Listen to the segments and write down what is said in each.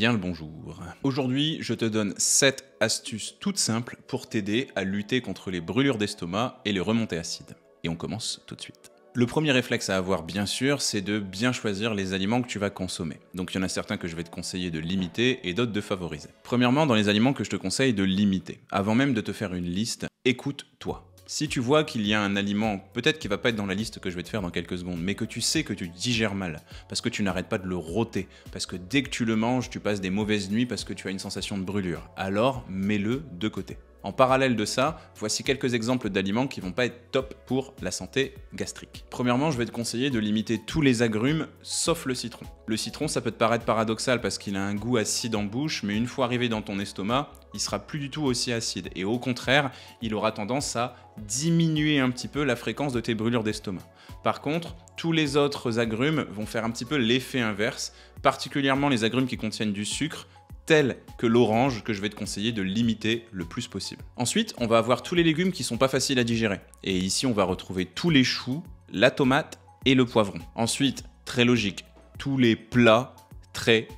bien le bonjour. Aujourd'hui, je te donne 7 astuces toutes simples pour t'aider à lutter contre les brûlures d'estomac et les remontées acides. Et on commence tout de suite. Le premier réflexe à avoir, bien sûr, c'est de bien choisir les aliments que tu vas consommer. Donc il y en a certains que je vais te conseiller de limiter et d'autres de favoriser. Premièrement, dans les aliments que je te conseille de limiter, avant même de te faire une liste, écoute-toi. Si tu vois qu'il y a un aliment, peut-être qu'il va pas être dans la liste que je vais te faire dans quelques secondes, mais que tu sais que tu digères mal, parce que tu n'arrêtes pas de le rôter, parce que dès que tu le manges, tu passes des mauvaises nuits parce que tu as une sensation de brûlure, alors mets-le de côté. En parallèle de ça, voici quelques exemples d'aliments qui vont pas être top pour la santé gastrique. Premièrement, je vais te conseiller de limiter tous les agrumes sauf le citron. Le citron, ça peut te paraître paradoxal parce qu'il a un goût acide en bouche, mais une fois arrivé dans ton estomac, il sera plus du tout aussi acide. Et au contraire, il aura tendance à diminuer un petit peu la fréquence de tes brûlures d'estomac. Par contre, tous les autres agrumes vont faire un petit peu l'effet inverse, particulièrement les agrumes qui contiennent du sucre, tel que l'orange que je vais te conseiller de limiter le plus possible. Ensuite, on va avoir tous les légumes qui sont pas faciles à digérer. Et ici, on va retrouver tous les choux, la tomate et le poivron. Ensuite, très logique, tous les plats très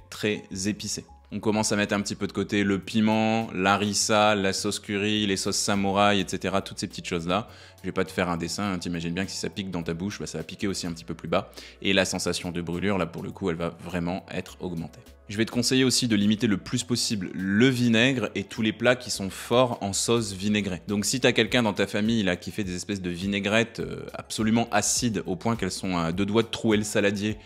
épicés. On commence à mettre un petit peu de côté le piment, l'harissa, la sauce curry, les sauces samouraï, etc. Toutes ces petites choses-là. Je vais pas te faire un dessin, hein. T'imagines bien que si ça pique dans ta bouche, ça va piquer aussi un petit peu plus bas. Et la sensation de brûlure, là pour le coup, elle va vraiment être augmentée. Je vais te conseiller aussi de limiter le plus possible le vinaigre et tous les plats qui sont forts en sauce vinaigrée. Donc si tu as quelqu'un dans ta famille là, qui fait des espèces de vinaigrettes absolument acides au point qu'elles sont à deux doigts de trouer le saladier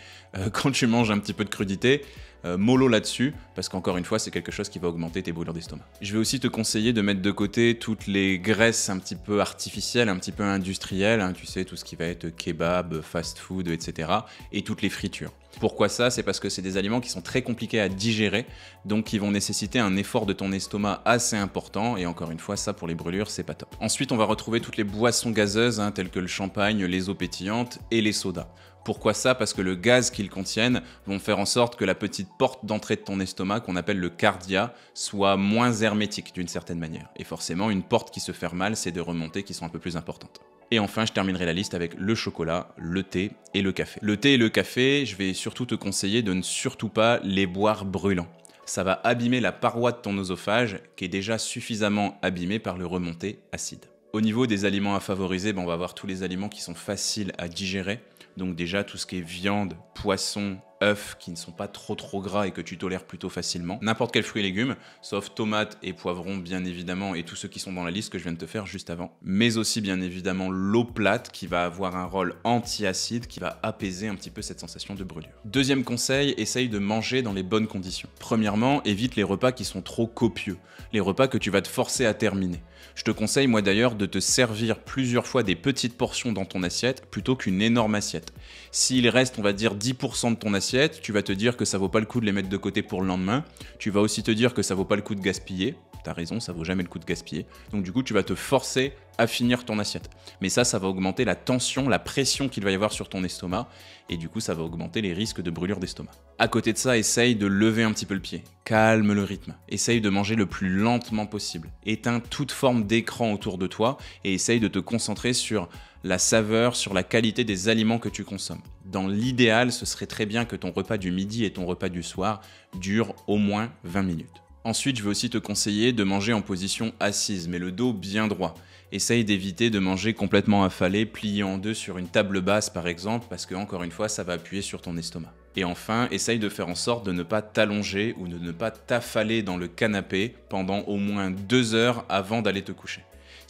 quand tu manges un petit peu de crudité, mollo là-dessus, parce qu'encore une fois, c'est quelque chose qui va augmenter tes brûlures d'estomac. Je vais aussi te conseiller de mettre de côté toutes les graisses un petit peu artificielles, un petit peu industrielles, hein, tu sais, tout ce qui va être kebab, fast-food, etc. et toutes les fritures. Pourquoi ça? C'est parce que c'est des aliments qui sont très compliqués à digérer, donc qui vont nécessiter un effort de ton estomac assez important, et encore une fois, ça pour les brûlures, c'est pas top. Ensuite, on va retrouver toutes les boissons gazeuses, hein, telles que le champagne, les eaux pétillantes et les sodas. Pourquoi ça? Parce que le gaz qu'ils contiennent vont faire en sorte que la petite porte d'entrée de ton estomac, qu'on appelle le cardia, soit moins hermétique d'une certaine manière. Et forcément, une porte qui se ferme mal, c'est des remontées qui sont un peu plus importantes. Et enfin, je terminerai la liste avec le chocolat, le thé et le café. Le thé et le café, je vais surtout te conseiller de ne surtout pas les boire brûlants. Ça va abîmer la paroi de ton œsophage, qui est déjà suffisamment abîmée par le remonté acide. Au niveau des aliments à favoriser, on va avoir tous les aliments qui sont faciles à digérer. Donc déjà, tout ce qui est viande, poisson, œufs qui ne sont pas trop gras et que tu tolères plutôt facilement. N'importe quel fruit et légumes, sauf tomates et poivrons bien évidemment, et tous ceux qui sont dans la liste que je viens de te faire juste avant. Mais aussi bien évidemment l'eau plate qui va avoir un rôle anti-acide qui va apaiser un petit peu cette sensation de brûlure. Deuxième conseil, essaye de manger dans les bonnes conditions. Premièrement, évite les repas qui sont trop copieux, les repas que tu vas te forcer à terminer. Je te conseille moi d'ailleurs de te servir plusieurs fois des petites portions dans ton assiette plutôt qu'une énorme assiette. S'il reste on va dire 10% de ton assiette, tu vas te dire que ça vaut pas le coup de les mettre de côté pour le lendemain. Tu vas aussi te dire que ça vaut pas le coup de gaspiller. T'as raison, ça vaut jamais le coup de gaspiller. Donc du coup, tu vas te forcer à finir ton assiette. Mais ça va augmenter la tension, la pression qu'il va y avoir sur ton estomac. Et du coup, ça va augmenter les risques de brûlure d'estomac. À côté de ça, essaye de lever un petit peu le pied. Calme le rythme. Essaye de manger le plus lentement possible. Éteins toute forme d'écran autour de toi et essaye de te concentrer sur la saveur, sur la qualité des aliments que tu consommes. Dans l'idéal, ce serait très bien que ton repas du midi et ton repas du soir durent au moins 20 minutes. Ensuite, je vais aussi te conseiller de manger en position assise, mais le dos bien droit. Essaye d'éviter de manger complètement affalé, plié en deux sur une table basse par exemple, parce que encore une fois, ça va appuyer sur ton estomac. Et enfin, essaye de faire en sorte de ne pas t'allonger ou de ne pas t'affaler dans le canapé pendant au moins 2 heures avant d'aller te coucher.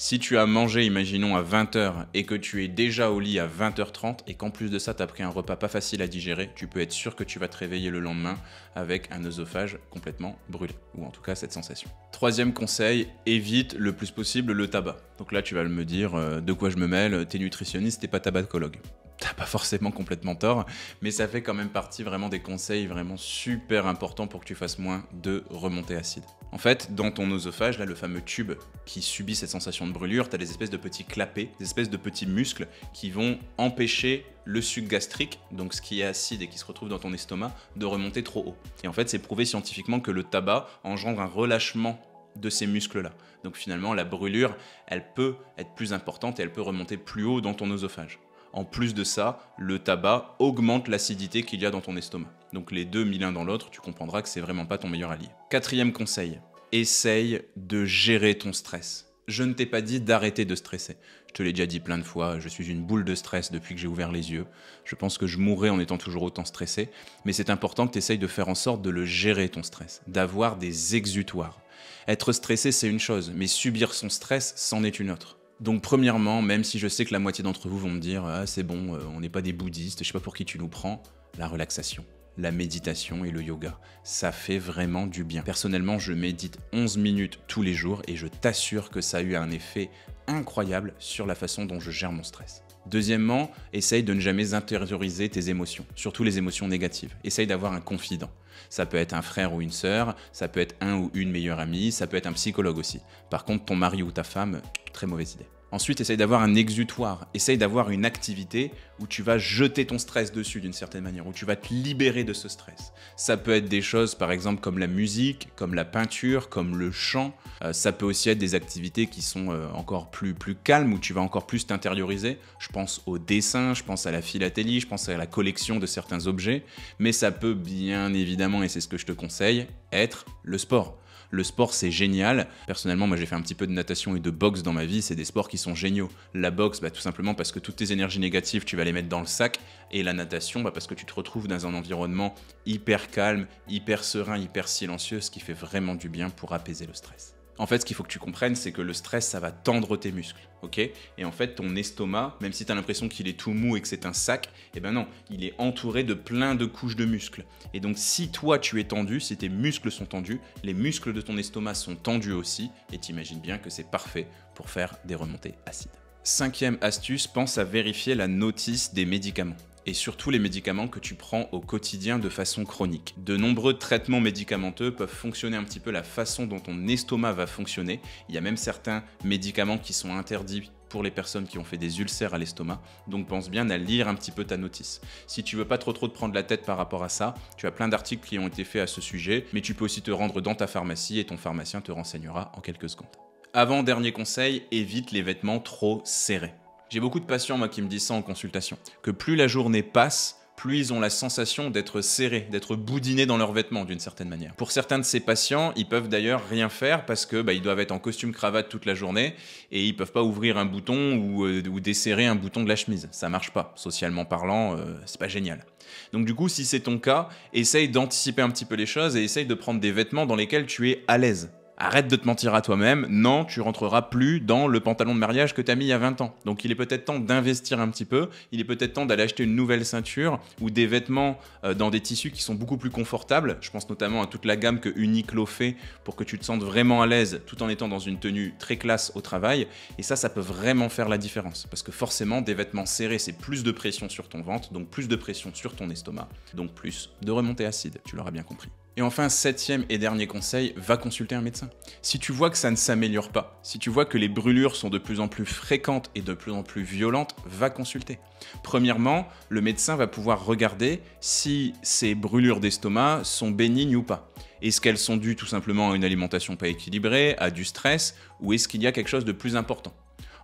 Si tu as mangé, imaginons, à 20h et que tu es déjà au lit à 20h30 et qu'en plus de ça, tu as pris un repas pas facile à digérer, tu peux être sûr que tu vas te réveiller le lendemain avec un œsophage complètement brûlé, ou en tout cas cette sensation. Troisième conseil, évite le plus possible le tabac. Donc là, tu vas me dire de quoi je me mêle, t'es nutritionniste, t'es pas tabacologue. T'as pas forcément complètement tort, mais ça fait quand même partie vraiment des conseils vraiment super importants pour que tu fasses moins de remontées acides. En fait, dans ton œsophage, là, le fameux tube qui subit cette sensation de brûlure, tu as des espèces de petits clapets, des espèces de petits muscles qui vont empêcher le suc gastrique, donc ce qui est acide et qui se retrouve dans ton estomac, de remonter trop haut. Et en fait, c'est prouvé scientifiquement que le tabac engendre un relâchement de ces muscles-là. Donc finalement, la brûlure, elle peut être plus importante et elle peut remonter plus haut dans ton œsophage. En plus de ça, le tabac augmente l'acidité qu'il y a dans ton estomac. Donc les deux mis l'un dans l'autre, tu comprendras que c'est vraiment pas ton meilleur allié. Quatrième conseil, essaye de gérer ton stress. Je ne t'ai pas dit d'arrêter de stresser. Je te l'ai déjà dit plein de fois, je suis une boule de stress depuis que j'ai ouvert les yeux. Je pense que je mourrais en étant toujours autant stressé. Mais c'est important que tu essayes de faire en sorte de le gérer, ton stress, d'avoir des exutoires. Être stressé, c'est une chose, mais subir son stress, c'en est une autre. Donc premièrement, même si je sais que la moitié d'entre vous vont me dire « Ah c'est bon, on n'est pas des bouddhistes, je sais pas pour qui tu nous prends », la relaxation, la méditation et le yoga, ça fait vraiment du bien. Personnellement, je médite 11 minutes tous les jours et je t'assure que ça a eu un effet incroyable sur la façon dont je gère mon stress. Deuxièmement, essaye de ne jamais intérioriser tes émotions, surtout les émotions négatives. Essaye d'avoir un confident. Ça peut être un frère ou une sœur, ça peut être un ou une meilleure amie, ça peut être un psychologue aussi. Par contre, ton mari ou ta femme, très mauvaise idée. Ensuite, essaye d'avoir un exutoire, essaye d'avoir une activité où tu vas jeter ton stress dessus d'une certaine manière, où tu vas te libérer de ce stress. Ça peut être des choses par exemple comme la musique, comme la peinture, comme le chant. Ça peut aussi être des activités qui sont encore plus calmes, où tu vas encore plus t'intérioriser. Je pense au dessin, je pense à la philatélie, je pense à la collection de certains objets. Mais ça peut bien évidemment, et c'est ce que je te conseille, être le sport. Le sport, c'est génial. Personnellement, moi, j'ai fait un petit peu de natation et de boxe dans ma vie. C'est des sports qui sont géniaux. La boxe, tout simplement parce que toutes tes énergies négatives, tu vas les mettre dans le sac. Et la natation, parce que tu te retrouves dans un environnement hyper calme, hyper serein, hyper silencieux, ce qui fait vraiment du bien pour apaiser le stress. En fait, ce qu'il faut que tu comprennes, c'est que le stress, ça va tendre tes muscles, ok? Et en fait, ton estomac, même si tu as l'impression qu'il est tout mou et que c'est un sac, eh ben non, il est entouré de plein de couches de muscles. Et donc, si toi, tu es tendu, si tes muscles sont tendus, les muscles de ton estomac sont tendus aussi, et t'imagines bien que c'est parfait pour faire des remontées acides. Cinquième astuce, pense à vérifier la notice des médicaments. Et surtout les médicaments que tu prends au quotidien de façon chronique. De nombreux traitements médicamenteux peuvent fonctionner un petit peu la façon dont ton estomac va fonctionner. Il y a même certains médicaments qui sont interdits pour les personnes qui ont fait des ulcères à l'estomac, donc pense bien à lire un petit peu ta notice. Si tu veux pas trop te prendre la tête par rapport à ça, tu as plein d'articles qui ont été faits à ce sujet, mais tu peux aussi te rendre dans ta pharmacie et ton pharmacien te renseignera en quelques secondes. Avant-dernier conseil, évite les vêtements trop serrés. J'ai beaucoup de patients moi qui me disent ça en consultation, que plus la journée passe, plus ils ont la sensation d'être serrés, d'être boudinés dans leurs vêtements d'une certaine manière. Pour certains de ces patients, ils peuvent d'ailleurs rien faire parce que ils doivent être en costume cravate toute la journée et ils peuvent pas ouvrir un bouton ou desserrer un bouton de la chemise. Ça marche pas, socialement parlant, c'est pas génial. Donc du coup, si c'est ton cas, essaye d'anticiper un petit peu les choses et essaye de prendre des vêtements dans lesquels tu es à l'aise. Arrête de te mentir à toi-même, non, tu rentreras plus dans le pantalon de mariage que tu as mis il y a 20 ans. Donc il est peut-être temps d'investir un petit peu, il est peut-être temps d'aller acheter une nouvelle ceinture ou des vêtements dans des tissus qui sont beaucoup plus confortables. Je pense notamment à toute la gamme que Uniqlo fait pour que tu te sentes vraiment à l'aise tout en étant dans une tenue très classe au travail. Et ça peut vraiment faire la différence. Parce que forcément, des vêtements serrés, c'est plus de pression sur ton ventre, donc plus de pression sur ton estomac, donc plus de remontée acide, tu l'auras bien compris. Et enfin, septième et dernier conseil, va consulter un médecin. Si tu vois que ça ne s'améliore pas, si tu vois que les brûlures sont de plus en plus fréquentes et de plus en plus violentes, va consulter. Premièrement, le médecin va pouvoir regarder si ces brûlures d'estomac sont bénignes ou pas. Est-ce qu'elles sont dues tout simplement à une alimentation pas équilibrée, à du stress, ou est-ce qu'il y a quelque chose de plus important ?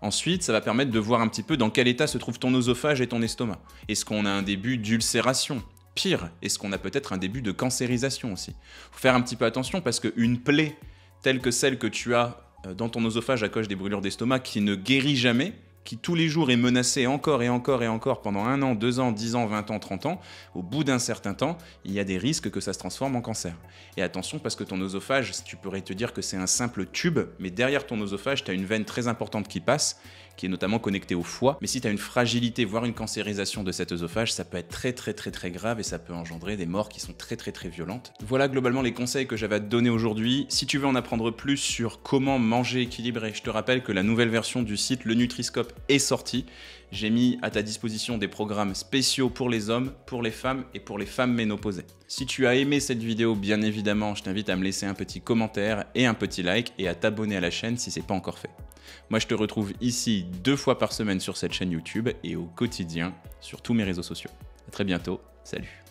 Ensuite, ça va permettre de voir un petit peu dans quel état se trouve ton oesophage et ton estomac. Est-ce qu'on a un début d'ulcération ? Pire, est-ce qu'on a peut-être un début de cancérisation aussi ? Faut faire un petit peu attention parce qu'une plaie telle que celle que tu as dans ton oesophage à cause des brûlures d'estomac qui ne guérit jamais, qui tous les jours est menacée encore et encore et encore pendant 1 an, 2 ans, 10 ans, 20 ans, 30 ans, au bout d'un certain temps, il y a des risques que ça se transforme en cancer. Et attention parce que ton oesophage, tu pourrais te dire que c'est un simple tube, mais derrière ton oesophage, tu as une veine très importante qui passe, qui est notamment connectée au foie. Mais si tu as une fragilité, voire une cancérisation de cet oesophage, ça peut être très grave et ça peut engendrer des morts qui sont très violentes. Voilà globalement les conseils que j'avais à te donner aujourd'hui. Si tu veux en apprendre plus sur comment manger équilibré, je te rappelle que la nouvelle version du site Le Nutriscope est sortie. J'ai mis à ta disposition des programmes spéciaux pour les hommes, pour les femmes et pour les femmes ménopausées. Si tu as aimé cette vidéo, bien évidemment, je t'invite à me laisser un petit commentaire et un petit like et à t'abonner à la chaîne si ce n'est pas encore fait. Moi, je te retrouve ici 2 fois par semaine sur cette chaîne YouTube et au quotidien sur tous mes réseaux sociaux. À très bientôt, salut!